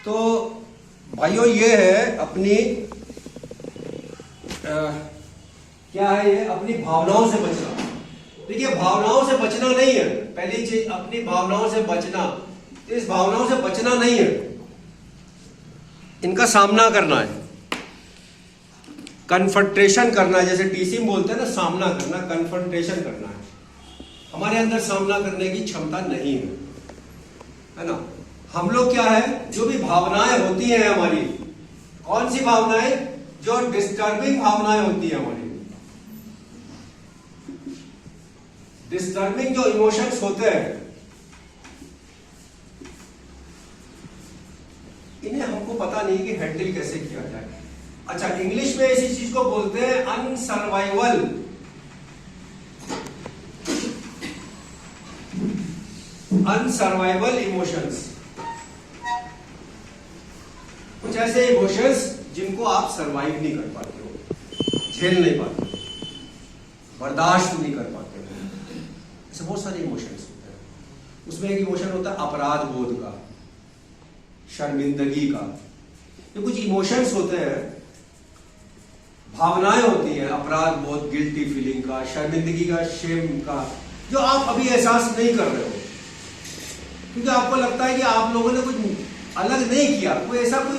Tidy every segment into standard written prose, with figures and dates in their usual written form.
तो भाइयों ये है अपनी क्या है, ये अपनी भावनाओं से बचना। देखिए भावनाओं से बचना नहीं है, पहली चीज अपनी भावनाओं से बचना। तो इस भावनाओं से बचना नहीं है, इनका सामना करना है, कन्फ्रंटेशन करना है। जैसे टीसी में बोलते हैं ना, सामना करना, कन्फ्रंटेशन करना है। हमारे अंदर सामना करने की क्षमता नहीं है ना। हम लोग क्या है, जो भी भावनाएं होती हैं हमारी, कौन सी भावनाएं, जो डिस्टर्बिंग भावनाएं होती है हमारी, डिस्टर्बिंग जो इमोशंस होते हैं, इन्हें हमको पता नहीं कि हैंडल कैसे किया जाए। अच्छा, इंग्लिश में इसी चीज को बोलते हैं अनसर्वाइवल। अनसर्वाइवल इमोशंस, कुछ ऐसे इमोशंस जिनको आप सरवाइव नहीं कर पाते हो, झेल नहीं पाते हो, बर्दाश्त नहीं कर पाते हो। ऐसे बहुत सारे इमोशंस होते हैं। उसमें एक इमोशन होता है अपराध बोध का, शर्मिंदगी का। ये कुछ इमोशंस होते हैं, भावनाएं होती हैं, अपराध बोध, गिल्टी फीलिंग का, शर्मिंदगी का, शेम का, जो आप अभी एहसास नहीं कर रहे हो, क्योंकि आपको लगता है कि आप लोगों ने कुछ अलग नहीं किया, कोई ऐसा कोई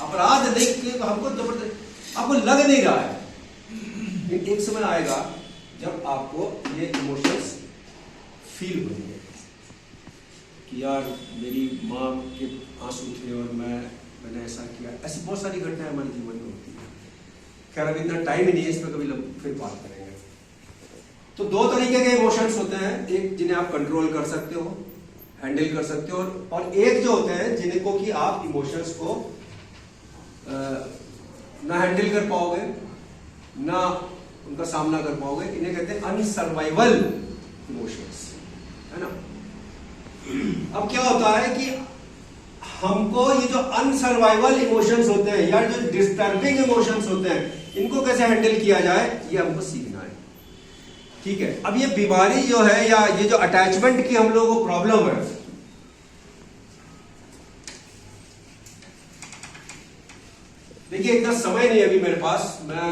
अपराध नहीं किया, हमको जबरदस्त आपको लग नहीं रहा है। एक समय आएगा जब आपको ये इमोशंस फील होंगे कि यार मेरी माँ के आंसू थे और मैंने ऐसा किया। ऐसी बहुत सारी घटनाएं हमारे जीवन में होती है। खैर अभी इतना टाइम ही नहीं है, इस पर कभी फिर बात करेंगे। तो दो तरीके के इमोशंस होते हैं, एक जिन्हें आप कंट्रोल कर सकते हो, हैंडल कर सकते हो, और एक जो होते हैं जिनको कि आप इमोशंस को ना हैंडल कर पाओगे, ना उनका सामना कर पाओगे। इन्हें कहते हैं अनसर्वाइवल इमोशंस, है ना। अब क्या होता है कि हमको ये जो अनसर्वाइवल इमोशंस होते हैं या जो डिस्टर्बिंग इमोशंस होते हैं, इनको कैसे हैंडल किया जाए, ये हमको सीखना है। ठीक है, अब ये बीमारी जो है या ये जो अटैचमेंट की हम लोगों को प्रॉब्लम है, देखिए इतना समय नहीं है अभी मेरे पास, मैं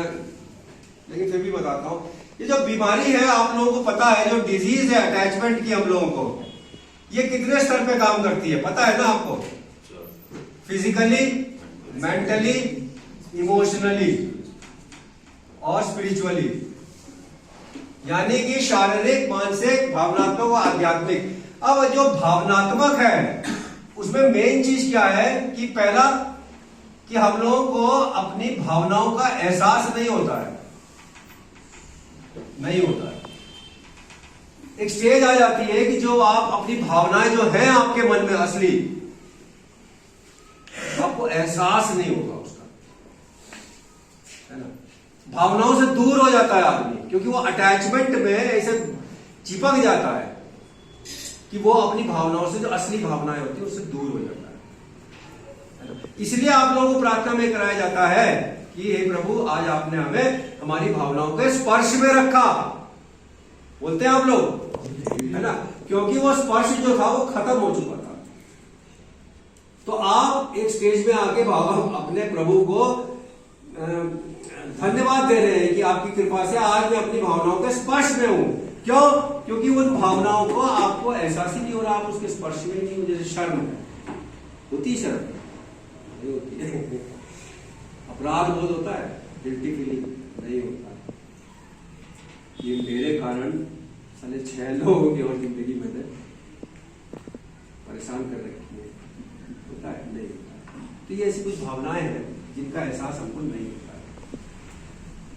लेकिन फिर भी बताता हूं। ये जो बीमारी है, आप लोगों को पता है, जो डिजीज है अटैचमेंट की हम लोगों को, ये कितने स्तर पे काम करती है पता है ना आपको? फिजिकली, मेंटली, इमोशनली और स्पिरिचुअली, यानी कि शारीरिक, मानसिक, भावनात्मक और आध्यात्मिक। अब जो भावनात्मक है उसमें मेन चीज क्या है कि पहला कि हम लोगों को अपनी भावनाओं का एहसास नहीं होता है, नहीं होता है। एक स्टेज आ जाती है कि जो आप अपनी भावनाएं जो है आपके मन में असली, आपको एहसास नहीं होगा उसका, है ना। भावनाओं से दूर हो जाता है आदमी, क्योंकि वो अटैचमेंट में ऐसे चिपक जाता है कि वो अपनी भावनाओं से, जो असली भावनाएं होती है, उससे दूर हो जाता है। इसलिए आप लोगों को प्रार्थना में कराया जाता है कि हे प्रभु, आज आपने हमें हमारी भावनाओं के स्पर्श में रखा, बोलते हैं आप लोग, है ना, क्योंकि वो स्पर्श जो था वो खत्म हो चुका था। तो आप एक स्टेज में आके अपने प्रभु को धन्यवाद दे रहे हैं कि आपकी कृपा से आज मैं अपनी भावनाओं के स्पर्श में हूं। क्यों? क्योंकि उन भावनाओं को आपको एहसास ही नहीं हो रहा, आप उसके स्पर्श में नहीं हो। जैसे शर्म है, होती शर्म नहीं होती है, अपराध बोध होता है, गिल्टी फीलिंग नहीं होता। ये मेरे कारण साले 6 लोगों की और जिंदगी मैंने परेशान कर रखी है, होता है? नहीं होता। तो ये ऐसी कुछ भावनाएं हैं जिनका एहसास हमको नहीं होता है।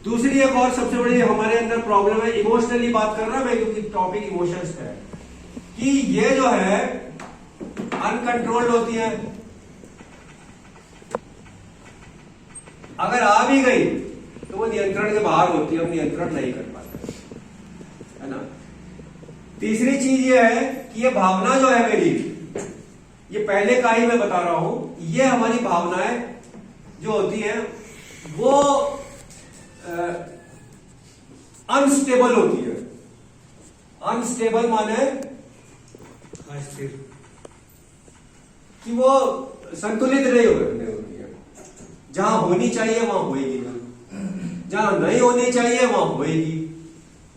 दूसरी एक और सबसे बड़ी हमारे अंदर प्रॉब्लम है, इमोशनली बात कर रहा मैं क्योंकि टॉपिक इमोशंस है, कि ये जो है अनकंट्रोल्ड होती है। अगर आ भी गई तो वो नियंत्रण के बाहर होती है, हम नियंत्रण नहीं कर पाते, है ना। तीसरी चीज ये है कि ये भावना जो है मेरी, ये पहले का ही मैं बता रहा हूं, ये हमारी भावनाएं जो होती है वो अनस्टेबल होती है। अनस्टेबल माने कि वो संतुलित नहीं होती है। जहां होनी चाहिए वहां होएगी नहीं, जहां नहीं होनी चाहिए वहां होएगी,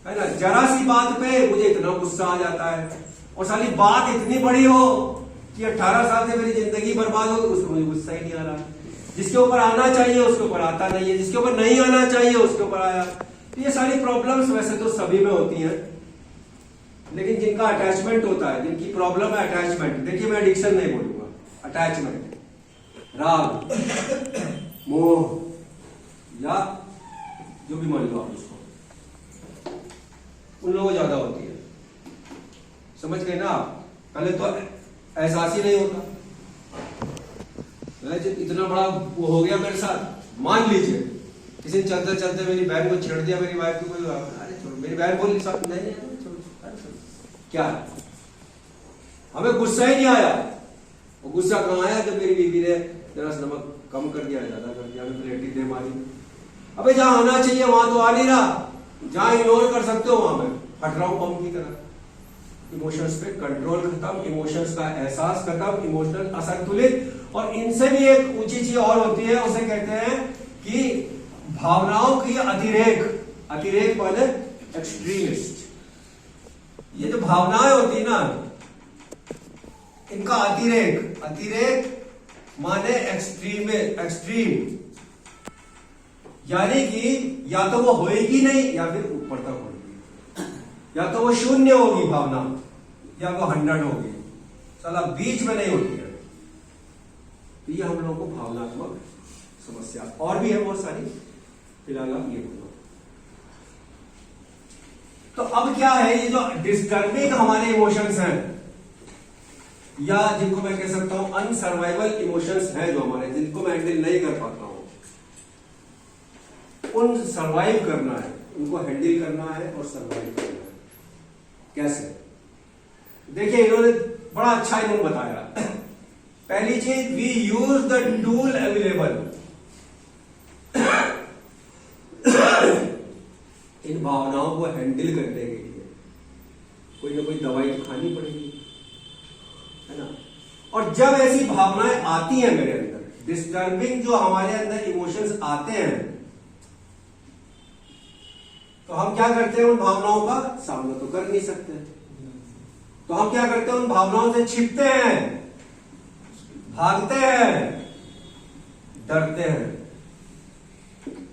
है ना। जरा सी बात पे मुझे इतना गुस्सा आ जाता है, और साली बात इतनी बड़ी हो कि 18 साल से मेरी जिंदगी बर्बाद हो, उसको मुझे गुस्सा ही नहीं आ रहा। जिसके ऊपर आना चाहिए उसके ऊपर आता नहीं है, जिसके ऊपर नहीं आना चाहिए उसके ऊपर आया। तो ये सारी प्रॉब्लम्स वैसे तो सभी में होती हैं, लेकिन जिनका अटैचमेंट होता है, जिनकी प्रॉब्लम है अटैचमेंट, देखिए मैं एडिक्शन नहीं बोलूंगा, अटैचमेंट, राग, मोह या जो भी मान लो आप उसको, उन लोगों को ज्यादा होती है। समझ गए ना आप। पहले तो एहसास ही नहीं होता, इतना बड़ा वो हो गया मेरे साथ। मान लीजिए किसी ने चलते चलते मेरी बहन को छेड़ दिया, मेरी वाइफ को, अरे छोड़ो, मेरी बहन बोली साथ नहीं, क्या है, हमें गुस्सा ही नहीं आया। वो गुस्सा कहाँ आया जब मेरी बीवी ने जरा सा नमक कम कर दिया, ज्यादा कर दिया, हमें प्लेट दे मारी। अबे जहां आना चाहिए वहां तो आ नहीं रहा, जहां इग्नोर कर सकते हो वहां मैं हट रहा हूं बम की तरह। इमोशंस पे कंट्रोल खत्म, इमोशंस का एहसास खत्म, इमोशनल असंतुलित। और इनसे भी एक ऊंची चीज और होती है, उसे कहते हैं कि भावनाओं की अतिरेक। अतिरेक माने एक्सट्रीमिस्ट। ये जो भावनाएं होती ना, इनका अतिरेक, अतिरेक माने एक्सट्रीम, यानी कि या तो वो होएगी नहीं या फिर ऊपर तक होगी, या तो वो शून्य होगी भावना या वो 100 होगी, साला बीच में नहीं होती है। तो ये हम लोगों को भावनात्मक समस्या और भी है बहुत सारी, फिलहाल आप ये बोलो। तो अब क्या है, ये जो डिस्टर्बिंग हमारे इमोशंस हैं, या जिनको मैं कह सकता हूं अनसर्वाइवल इमोशंस हैं, जो हमारे, जिनको मैं हैंडल नहीं कर पाता हूं, उन सर्वाइव करना है, उनको हैंडल करना है और सर्वाइव करना है। कैसे? देखिए इन्होंने बड़ा अच्छा इन्होंने बताया। पहली चीज, we use the tool available. इन भावनाओं को हैंडल करने के लिए कोई ना कोई दवाई तो खानी पड़ेगी, है ना। और जब ऐसी भावनाएं आती हैं मेरे अंदर, डिस्टर्बिंग जो हमारे अंदर इमोशंस आते हैं, तो हम क्या करते हैं, उन भावनाओं का सामना तो कर नहीं सकते, तो हम क्या करते हैं, उन भावनाओं से छिपते हैं, भागते हैं, डरते हैं।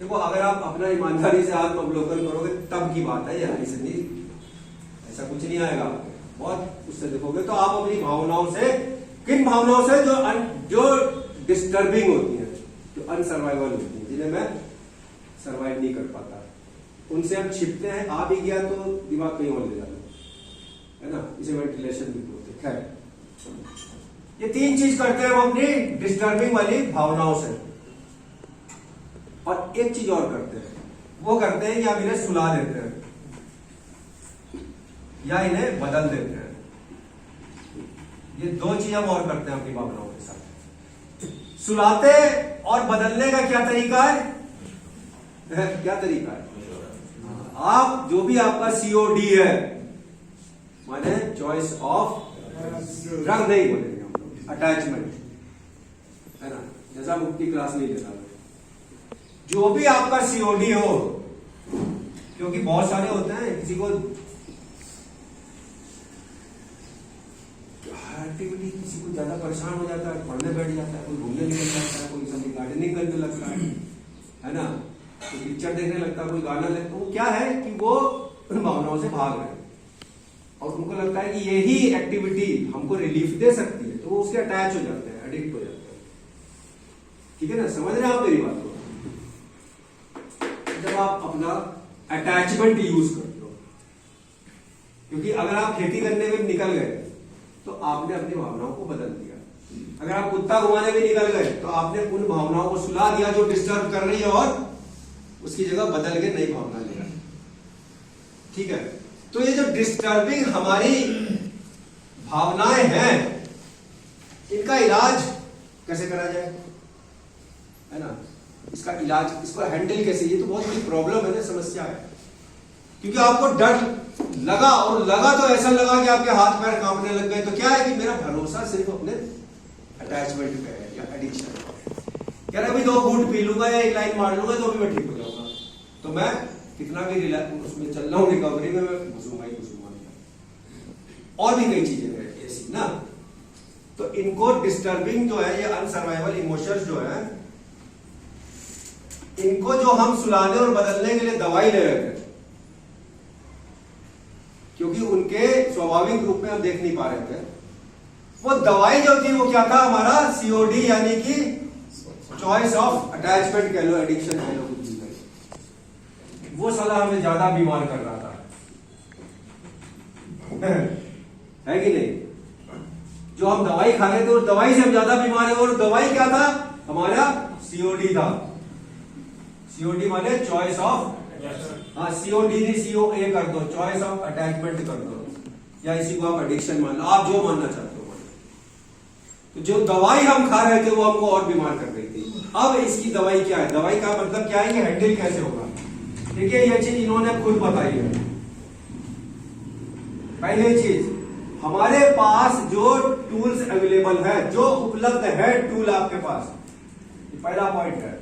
देखो अगर आप अपना ईमानदारी से आत्मावलोकन करोगे तब की बात है, यार ऐसे नहीं, ऐसा कुछ नहीं आएगा, बहुत उससे देखोगे तो आप अपनी भावनाओं से, किन भावनाओं से, जो डिस्टर्बिंग होती है, जो अनसर्वाइवल होती है, जिन्हें मैं सर्वाइव नहीं कर पाता, उनसे हम छिपते हैं। आ भी गया तो दिमाग कहीं और ले जाता है ना, इसे वेंटिलेशन भी बोलते हैं। खैर, ये 3 चीज करते हैं हम अपनी डिस्टर्बिंग वाली भावनाओं से। और एक चीज और करते हैं, वो करते हैं कि हम इन्हें सुला देते हैं या इन्हें बदल देते हैं। ये 2 चीज हम और करते हैं अपनी भावनाओं के साथ। सुलाते और बदलने का क्या तरीका है? क्या तरीका है? आप जो भी आपका COD है, माने चॉइस ऑफ ड्रग नहीं बोलेंगे हम लोग, अटैचमेंट, है ना, जैसा मुक्ति क्लास नहीं लेता, जो भी आपका COD हो, क्योंकि बहुत सारे होते हैं, किसी को एक्टिविटी, किसी को ज्यादा परेशान हो जाता है, पढ़ने बैठ जाता है, कोई घूमने निकल जाता है, कोई सब गार्डनिंग करने लगता है ना, कोई पिक्चर देखने लगता है, कोई गाना लगता है। वो क्या है कि वो उन भावनाओं से भाग रहे हैं और उनको लगता है कि यही एक्टिविटी हमको रिलीफ दे सकती है, तो वो उसके अटैच हो जाते हैं, एडिक्ट हो जाते हैं। ठीक है ना, समझ रहे हैं आप मेरी बात को? जब आप अपना अटैचमेंट यूज करते हो, क्योंकि अगर आप खेती करने में निकल गए तो आपने अपनी भावनाओं को बदल दिया। अगर आप कुत्ता घुमाने में निकल गए तो आपने उन भावनाओं को सुला दिया जो डिस्टर्ब कर रही है, और उसकी जगह बदल के नई भावना ले आए। ठीक है, तो ये जो डिस्टर्बिंग हमारी भावनाएं हैं, इनका इलाज कैसे करा जाए, है ना, इसका इलाज, इसको हैंडल कैसे, ये तो बहुत बड़ी प्रॉब्लम है ना, समस्या है। क्योंकि आपको डर लगा, और लगा तो ऐसा लगा कि आपके हाथ पैर कांपने लग गए, तो क्या है कि मेरा भरोसा सिर्फ अपने अटैचमेंट पे है या एडिक्शन। कह रहा अभी 2 घूंट पी लूंगा या 1 लाइन मार लूंगा तो भी मैं ठीक हो जाऊंगा, तो मैं कितना भी उसमें चल रहा हूँ रिकवरी में, मैं घुसूंगा ही घुसूंगा। और भी कई चीजें हैं ऐसी ना। तो इनको डिस्टर्बिंग जो है ये अनसर्वाइवल इमोशंस जो है, इनको जो हम सुलाने और बदलने के लिए दवाई ले रहे थे, क्योंकि उनके स्वाभाविक रूप में हम देख नहीं पा रहे थे, वो दवाई जो थी वो क्या था हमारा COD, यानी कि चॉइस ऑफ अटैचमेंट कह लो, एडिक्शन कह लो, कुछ भी कह लो, वो साला हमें ज्यादा बीमार कर रहा था है कि नहीं? जो हम दवाई खा रहे थे उस दवाई से हम ज्यादा बीमार है, और दवाई क्या था हमारा COD था। COD माने चॉइस ऑफ, हाँ COD नहीं COA कर दो, चॉइस ऑफ अटैचमेंट कर दो, या इसी को आप एडिक्शन मान लो, आप जो मानना चाहते हो। तो जो दवाई हम खा रहे थे वो हमको और बीमार कर रही थी। अब इसकी दवाई क्या है? दवाई का मतलब क्या है कि हैंडल कैसे होगा? देखिए ये चीज इन्होंने खुद बताई है। पहली चीज, हमारे पास जो टूल्स अवेलेबल है, जो उपलब्ध है टूल आपके पास, पहला पॉइंट है,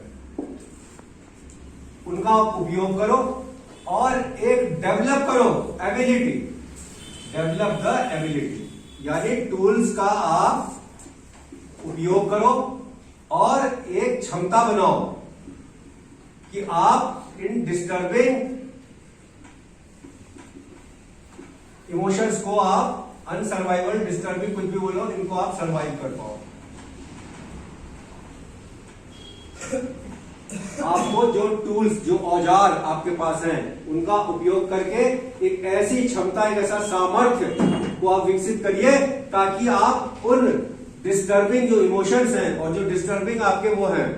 उनका उपयोग करो और एक डेवलप करो एबिलिटी, डेवलप द एबिलिटी, यानी टूल्स का आप उपयोग करो और एक क्षमता बनाओ कि आप इन डिस्टर्बिंग इमोशंस को, आप अनसर्वाइवल, डिस्टर्बिंग कुछ भी बोलो, इनको आप सर्वाइव कर पाओ। आपको जो टूल्स, जो औजार आपके पास हैं, उनका उपयोग करके एक ऐसी क्षमता, एक ऐसा सामर्थ्य को आप विकसित करिए ताकि आप उन डिस्टर्बिंग जो इमोशंस हैं और जो डिस्टर्बिंग आपके वो हैं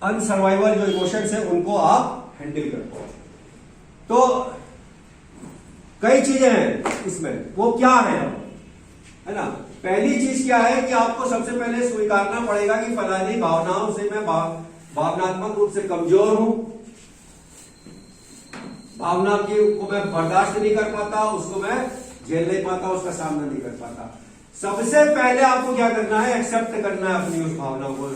अनसर्वाइवल जो इमोशंस हैं, उनको आप हैंडल कर पाओ। तो कई चीजें हैं इसमें, वो क्या है ना? पहली चीज क्या है कि आपको सबसे पहले स्वीकारना पड़ेगा कि फलानी भावनाओं से मैं भावनात्मक रूप से कमजोर हूं, भावना की को मैं बर्दाश्त नहीं कर पाता, उसको मैं झेल नहीं पाता, उसका सामना नहीं कर पाता। सबसे पहले आपको क्या करना है? एक्सेप्ट करना है अपनी उस भावना को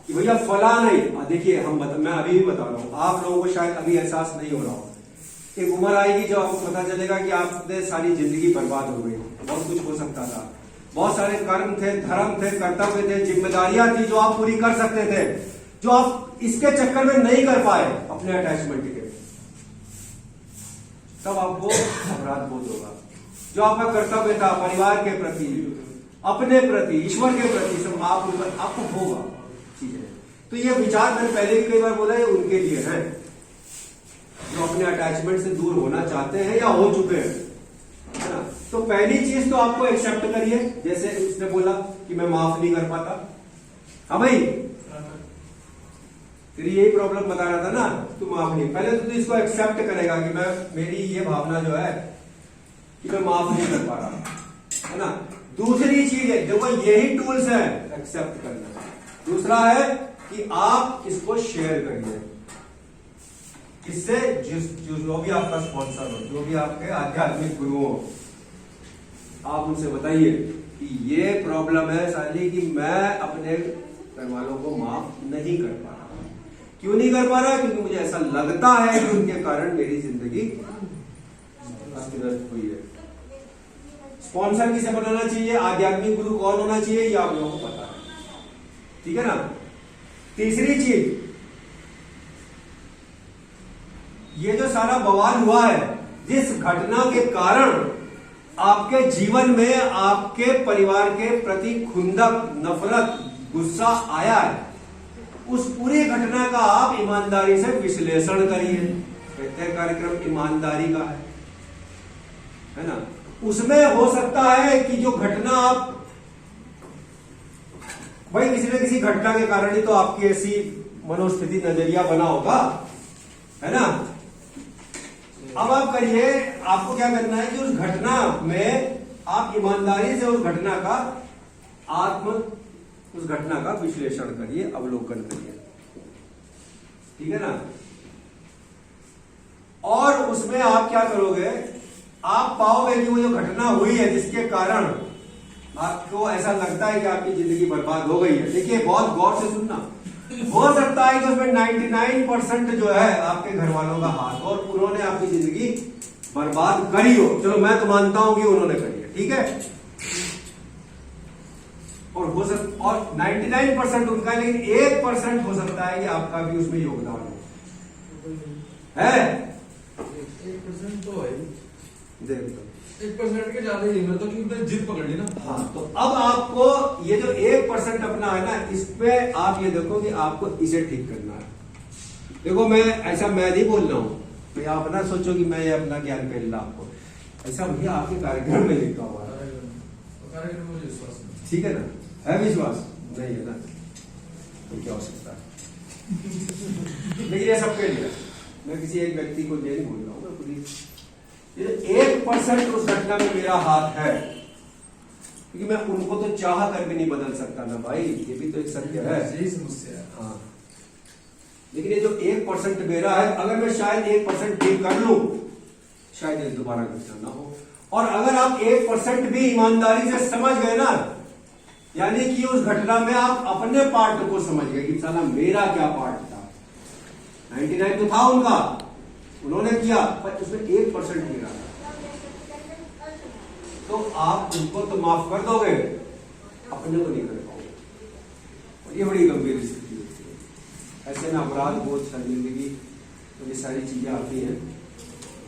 कि भैया फला नहीं। देखिए मैं अभी भी बता रहा हूं, आप लोगों को शायद अभी एहसास नहीं हो रहा हो, एक उम्र आएगी जब आपको पता चलेगा कि आपने सारी जिंदगी बर्बाद हो गई, बहुत कुछ हो सकता था, बहुत सारे कर्म थे, धर्म थे, कर्तव्य थे, जिम्मेदारियां थी जो आप पूरी कर सकते थे, जो आप इसके चक्कर में नहीं कर पाए अपने अटैचमेंट के, तब आपको अपराध बोध होगा। जो आपका कर्तव्य था परिवार के प्रति, अपने प्रति, ईश्वर के प्रति, सब आपको होगा चीजें। तो ये विचार मैंने पहले भी कई बार बोला, ये उनके लिए है जो अपने अटैचमेंट से दूर होना चाहते हैं या हो चुके हैं, है ना? तो पहली चीज तो आपको एक्सेप्ट करिए, जैसे उसने बोला कि मैं माफ नहीं कर पाता। हाँ भाई, तेरी यही प्रॉब्लम बता रहा था ना, तू माफ नहीं, पहले तो इसको एक्सेप्ट करेगा कि मेरी ये भावना जो है कि मैं माफ नहीं कर पा रहा, है ना? दूसरी चीज है, देखो यही टूल्स है एक्सेप्ट करना। दूसरा है कि आप इसको शेयर करिए, इससे जो भी आपका स्पॉन्सर हो, जो भी आपके आध्यात्मिक गुरु हो, आप उनसे बताइए कि ये प्रॉब्लम है साली कि मैं अपने घर वालों को माफ नहीं कर पा रहा। क्यों नहीं कर पा रहा? क्योंकि मुझे ऐसा लगता है कि उनके कारण मेरी जिंदगी अस्त व्यस्त हुई है। स्पॉन्सर किसे बनाना चाहिए, आध्यात्मिक गुरु कौन होना चाहिए, ये आप लोगों को पता है, ठीक है ना? तीसरी चीज, ये जो सारा बवाल हुआ है, जिस घटना के कारण आपके जीवन में आपके परिवार के प्रति खुंदक, नफरत, गुस्सा आया है, उस पूरी घटना का आप ईमानदारी से विश्लेषण करिए। कहते कार्यक्रम ईमानदारी का है ना? उसमें हो सकता है कि जो घटना आप, भाई किसी न किसी घटना के कारण ही तो आपकी ऐसी मनोस्थिति, नजरिया बना होगा, है ना? अब आप करिए, आपको क्या करना है कि उस घटना में आप ईमानदारी से उस घटना का विश्लेषण करिए, अवलोकन करिए, ठीक है ना? और उसमें आप क्या करोगे, आप पाओगे कि वो जो घटना हुई है जिसके कारण आपको ऐसा लगता है कि आपकी जिंदगी बर्बाद हो गई है, देखिए बहुत गौर से सुनना, हो सकता है कि उसमें 99% जो है आपके घर वालों का हाथ हो और उन्होंने आपकी जिंदगी बर्बाद करी हो। चलो मैं तो मानता हूं कि उन्होंने करी है, ठीक है, और 99% उनका, लेकिन 1% हो सकता है कि आपका भी उसमें योगदान हो। है 1% तो है, देख लो 1% के ज्यादा ही, मतलब कि उन्होंने जिद पकड़ ली ना। हाँ, तो अब आपको ये जो 1% अपना है ना, इस पे आप ये देखो कि आपको इसे ठीक करना है। देखो मैं ऐसा मैं नहीं बोल रहा हूं, मैं आप ना सोचो कि मैं ये अपना ज्ञान फैल रहा आपको, ऐसा भैया आपके कार्यक्रम में लिखा हुआ है, कार्यक्रम में विश्वास नहीं। ठीक है ना, है विश्वास नहीं है ना, तो क्या हो सकता है। लेकिन ये सबके लिए, मैं किसी एक व्यक्ति को ये नहीं बोल रहा हूँ, मैं पूरी 1% उस घटना में मेरा हाथ है, क्योंकि मैं उनको तो चाह कर भी नहीं बदल सकता ना भाई, ये भी तो एक सत्य है। यही समस्या है। हाँ, लेकिन ये जो 1% मेरा है, अगर मैं शायद 1% ठीक कर लूं, शायद ये दोबारा घटना ना हो। और अगर आप 1% भी ईमानदारी से समझ गए ना, यानी कि उस घटना में आप अपने पार्ट को समझ गए कि साला मेरा क्या पार्ट था। 99 तो था उनका, उन्होंने किया, पर उसमें 1% मेरा था, तो आप उनको तो माफ कर दोगे, अपने को नहीं कर पाओगे। और ये बड़ी गंभीर स्थिति होती है। ऐसे में अपराध बोध, शर्मिंदगी, तो ये सारी चीजें आती हैं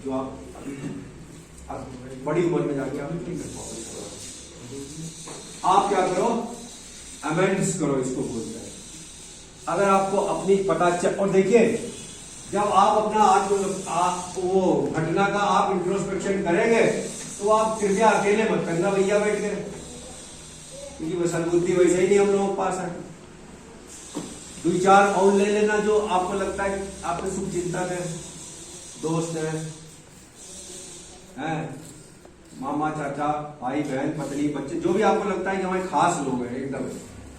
जो आप अभी बड़ी उम्र में जाके आप नहीं कर पाओगे। आप क्या करो, अमेंड्स करो, इसको बोलते हैं। अगर आपको अपनी पता चल, और देखिए जब आप अपना वो घटना का आप इंट्रोस्पेक्शन करेंगे तो आप कृपया अकेले मत करना भैया बैठ के, क्योंकि वो सद्बुद्धि वैसे ही नहीं हम लोगों के पास है। 2-4 और ले लेना जो आपको लगता है आपके सुख चिंतक है, दोस्त है, मामा चाचा भाई बहन पत्नी बच्चे, जो भी आपको लगता है कि हमारे खास लोग हैं एकदम,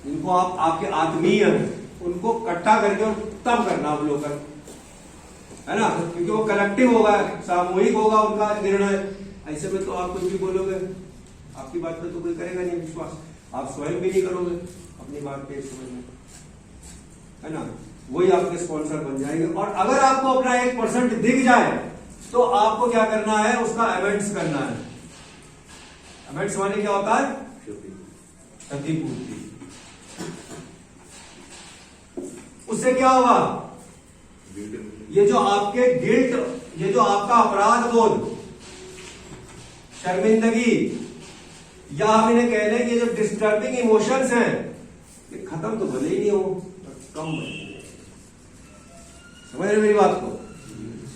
जिनको आप आपके आत्मीय हैं, उनको इकट्ठा करके और तब करना अवलोकन, है ना, क्योंकि वो कलेक्टिव होगा, सामूहिक होगा उनका निर्णय। ऐसे में तो आप कुछ भी बोलोगे, आपकी बात पे तो कोई करेगा नहीं विश्वास, आप स्वयं भी नहीं करोगे अपनी बात पे समझ में, है ना, वही आपके स्पॉन्सर बन जाएंगे। और अगर आपको अपना 1% दिख जाए तो आपको क्या करना है, उसका अमेंड्स करना है। अमेंड्स माने क्या होता है, क्षतिपूर्ति। उससे क्या होगा, ये जो आपके गिल्ट, ये जो आपका अपराध बोध, शर्मिंदगी, या हम इन्हें कह लें कि जो डिस्टर्बिंग इमोशंस हैं, ये खत्म तो भले ही नहीं हो, कम बने। समझ रहे मेरी बात को,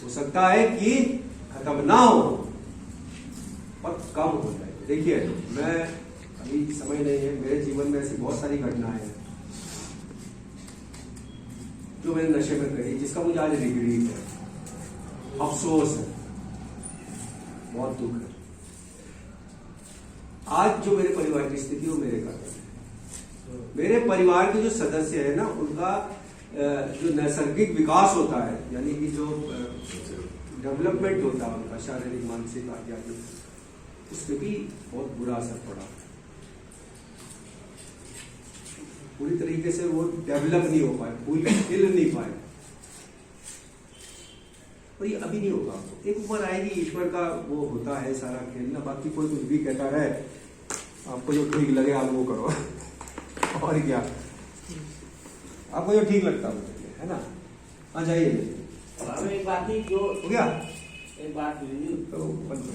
हो सकता है कि खत्म ना हो पर कम हो जाए। देखिए मैं, अभी समय नहीं है, मेरे जीवन में ऐसी बहुत सारी घटनाएं हैं जो मैंने नशे में करी, जिसका मुझे आज रिग्रेट है, अफसोस है, बहुत दुख है। आज जो मेरे परिवार की स्थिति वो मेरे कारण है। मेरे परिवार के जो सदस्य है ना, उनका जो नैसर्गिक विकास होता है, यानी कि जो डेवलपमेंट होता है उनका शारीरिक मानसिक आध्यात्मिक, उस पर भी बहुत बुरा असर पड़ा। पूरी तरीके से वो डेवलप नहीं हो पाए, पूरी हिल नहीं पाए, और ये अभी नहीं होगा। एक उम्र आएगी, ईश्वर का वो होता है सारा खेलना, बाकी कोई कुछ भी कहता रहे, आपको जो ठीक लगे आप वो करो और क्या, आपको जो ठीक लगता है ना। आ जाइए, एक बात ही जो हो गया, एक बात तो